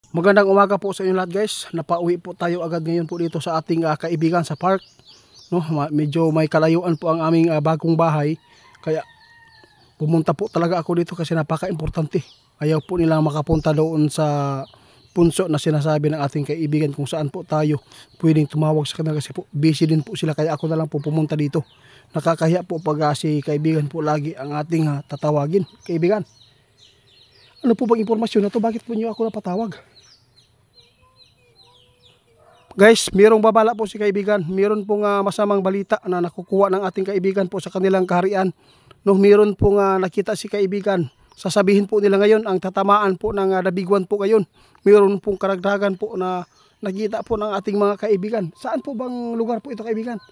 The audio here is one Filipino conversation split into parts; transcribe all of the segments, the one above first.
Magandang umaga po sa inyo lahat guys. Napauwi po tayo agad ngayon po dito sa ating kaibigan sa park. No, medyo may kalayuan po ang aming bagong bahay. Kaya pumunta po talaga ako dito kasi napaka-importante. Ayaw po nilang makapunta doon sa punso na sinasabi ng ating kaibigan kung saan po tayo pwedeng tumawag sa kanila kasi po busy din po sila. Kaya ako na lang po pumunta dito. Nakakahiya po pag si kaibigan po lagi ang ating tatawagin. Kaibigan, ano po bang impormasyon na to? Bakit po niyo ako napatawag? Guys, mayroong babala po si kaibigan. Mayroon pong masamang balita na nakukuha ng ating kaibigan po sa kanilang kaharian. No, mayroon pong nakita si kaibigan. Sasabihin po nila ngayon ang tatamaan po ng dabiguan po ngayon. Mayroon pong karagdagan po na nakita po ng ating mga kaibigan. Saan po bang lugar po ito, kaibigan?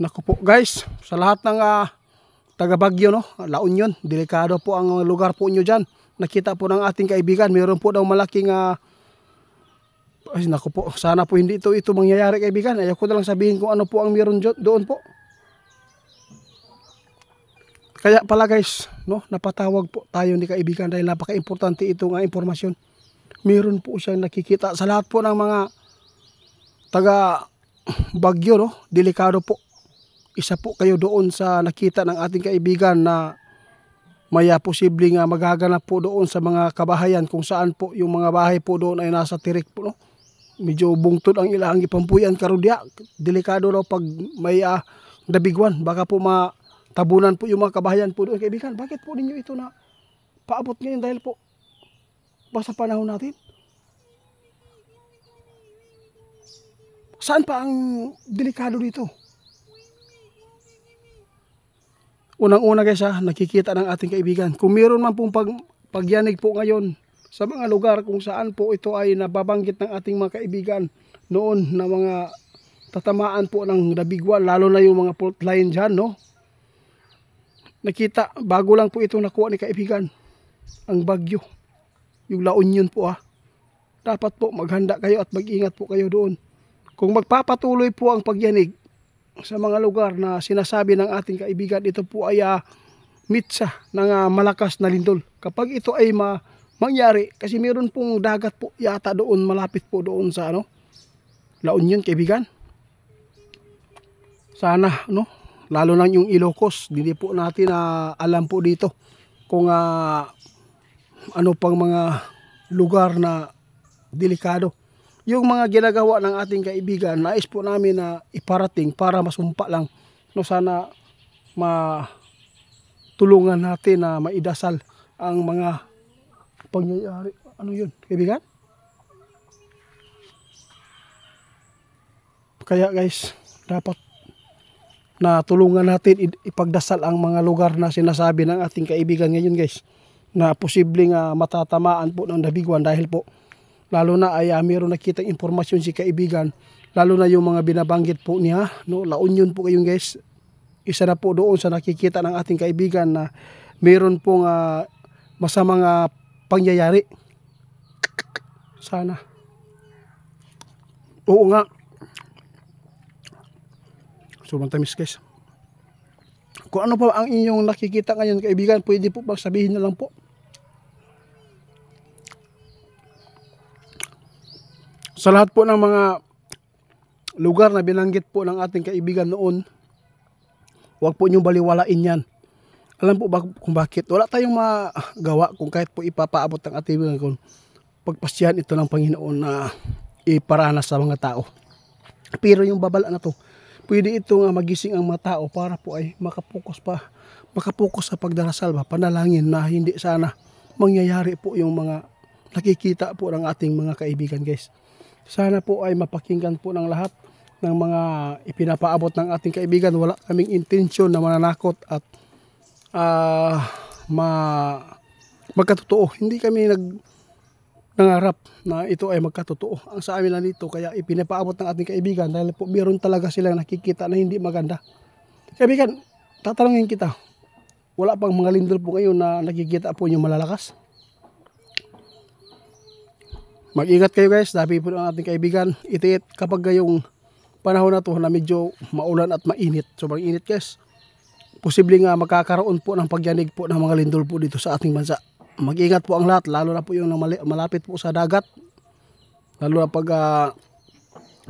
Naku po guys, sa lahat ng taga Baguio, no, La Union, delikado po ang lugar po nyo dyan. Nakita po ng ating kaibigan, mayroon po daw malaking ay naku po, sana po hindi ito mangyayari kaibigan. Ayaw ko na lang sabihin kung ano po ang mayroon doon po. Kaya pala guys, no, napatawag po tayo ni kaibigan dahil napaka-importante itong impormasyon. Mayroon po siyang nakikita sa lahat po ng mga taga Baguio, no, delikado po. Isa po kayo doon sa nakita ng ating kaibigan na may posibleng magaganap po doon sa mga kabahayan kung saan po yung mga bahay po doon ay nasa tirik po, no? Medyo bungtod ang ilang ipampuyan karudya. Delikado raw pag may dabiguan. Baka po matabunan po yung mga kabahayan po doon. Kaibigan, bakit po ninyo ito na paabot ngayon dahil po basta panahon natin? Saan pa ang delikado dito? Unang-una guys, nakikita ng ating kaibigan. Kung meron man pong pagyanig po ngayon sa mga lugar kung saan po ito ay nababanggit ng ating mga kaibigan noon na mga tatamaan po ng dabiguan, lalo na yung mga fault line dyan, no? Nakita, bago lang po itong nakuha ni kaibigan, ang bagyo, yung La Union po Dapat po maghanda kayo at mag-ingat po kayo doon. Kung magpapatuloy po ang pagyanig sa mga lugar na sinasabi ng ating kaibigan, ito po ay mitsa ng malakas na lindol. Kapag ito ay mangyari, kasi meron pong dagat po yata doon, malapit po doon sa La Union, kaibigan. Sana, no, lalo na yung Ilocos, hindi po natin alam po dito kung ano pang mga lugar na delikado. Yung mga ginagawa ng ating kaibigan, nais po namin na iparating para masumpa lang. No, sana matulungan natin na maidasal ang mga pangyayari. Ano yun, kaibigan? Kaya guys, dapat na tulungan natin ipagdasal ang mga lugar na sinasabi ng ating kaibigan ngayon guys, na posibleng matatamaan po ng dabiguan dahil po lalo na ay mayroon nakita impormasyon si kaibigan, lalo na yung mga binabanggit po niya, no, La Union po kayong guys. Isa na po doon sa nakikita ng ating kaibigan na mayroon pong masamang pangyayari. Sana. Oo nga. So mantamis guys. Kung ano pa ang inyong nakikita ngayon kaibigan, pwede po bang sabihin na lang po. Sa lahat po ng mga lugar na binanggit po ng ating kaibigan noon, huwag po niyong baliwalain yan. Alam po ba kung bakit? Wala tayong magawa kung kahit po ipapaabot ng ating kaibigan kung pagpasyahan ito ng Panginoon na iparanas sa mga tao. Pero yung babala na to, pwede itong magising ang mga tao para po ay makapokus sa pagdarasal ba, panalangin na hindi sana mangyayari po yung mga nakikita po ng ating mga kaibigan guys. Sana po ay mapakinggan po ng lahat ng mga ipinapaabot ng ating kaibigan. Wala kaming intensyon na mananakot at magkatotoo. Hindi kami nangarap na ito ay magkatotoo. Ang sa amin lang dito, kaya ipinapaabot ng ating kaibigan dahil po meron talaga silang nakikita na hindi maganda. Kaibigan, tatanungin kita, wala pang mga lindol po ngayon na nakikita po yung malalakas? Mag-ingat kayo guys, sabi po ng ating kaibigan, itiit kapag ngayong panahon na to na medyo maulan at mainit. Sobrang init guys. Posibleng magkakaroon po ng pagyanig po ng mga lindol po dito sa ating bansa. mag-ingat po ang lahat, lalo na po yung malapit po sa dagat. Lalo na pag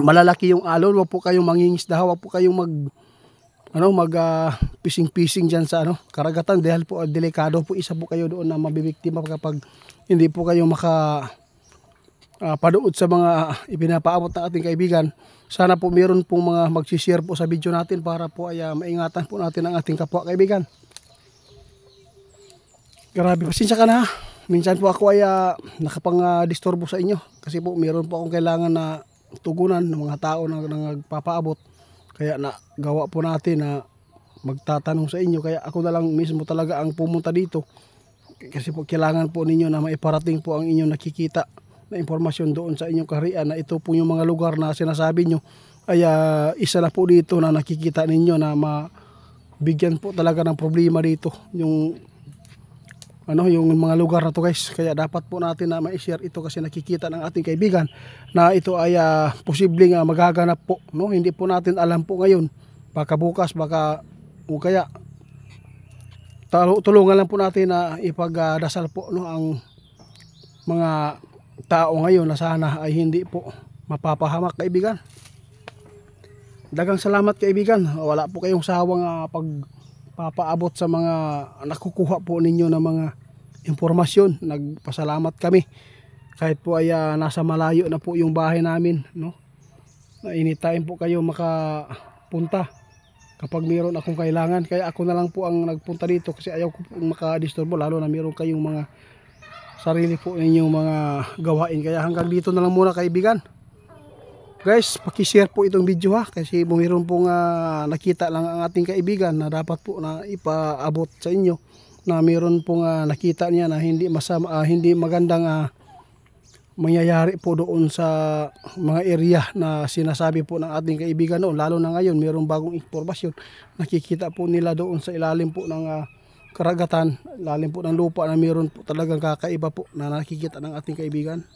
malalaki yung alon, wag po kayong mangingisda, wag po kayong pising-pising diyan sa karagatan dahil po delikado po, isa po kayo doon na mabibiktima kapag hindi po kayo paduod sa mga ipinapaabot ng ating kaibigan. Sana po meron pong mga mag-share po sa video natin para po ay maingatan po natin ang ating kapwa kaibigan. Grabe, pasensya ka na. Minsan po ako ay nakapang-disturbo sa inyo kasi po meron po akong kailangan na tugunan ng mga tao na nagpapaabot. Kaya nagawa po natin na magtatanong sa inyo. Kaya ako na lang mismo talaga ang pumunta dito. Kasi po kailangan po ninyo na maiparating po ang inyong nakikita na impormasyon doon sa inyong kaharian, na ito po yung mga lugar na sinasabi nyo ay isa na po dito na nakikita ninyo na mabigyan po talaga ng problema dito. Yung mga lugar na to guys, kaya dapat po natin na ma-share ito kasi nakikita ng ating kaibigan na ito ay posibleng magaganap po, no? Hindi po natin alam po ngayon, baka bukas, baka o kaya tulungan lang po natin na ipagdasal po, no, ang mga tao ngayon na sana ay hindi po mapapahamak kaibigan. Dagang salamat kaibigan, wala po kayong sawang pagpapaabot sa mga nakukuha po ninyo na mga impormasyon. Nagpasalamat kami kahit po ay nasa malayo na po yung bahay namin, no? Na anytime po kayo makapunta kapag mayroon akong kailangan. Kaya ako na lang po ang nagpunta dito kasi ayaw ko pong makadisturbo, lalo na mayroon kayong mga sarili po ninyong mga gawain. Kaya hanggang dito na lang muna kaibigan. Guys, paki-share po itong video kasi mayroon pong nakita lang ang ating kaibigan na dapat po na ipaabot sa inyo, na mayroon pong nakita niya na hindi masama, hindi magandang mangyayari po doon sa mga area na sinasabi po ng ating kaibigan noon. Lalo na ngayon mayroong bagong impormasyon, nakikita po nila doon sa ilalim po ng karagatan, ilalim po ng lupa, na mayroon po talagang kakaiba po na nakikita ng ating kaibigan.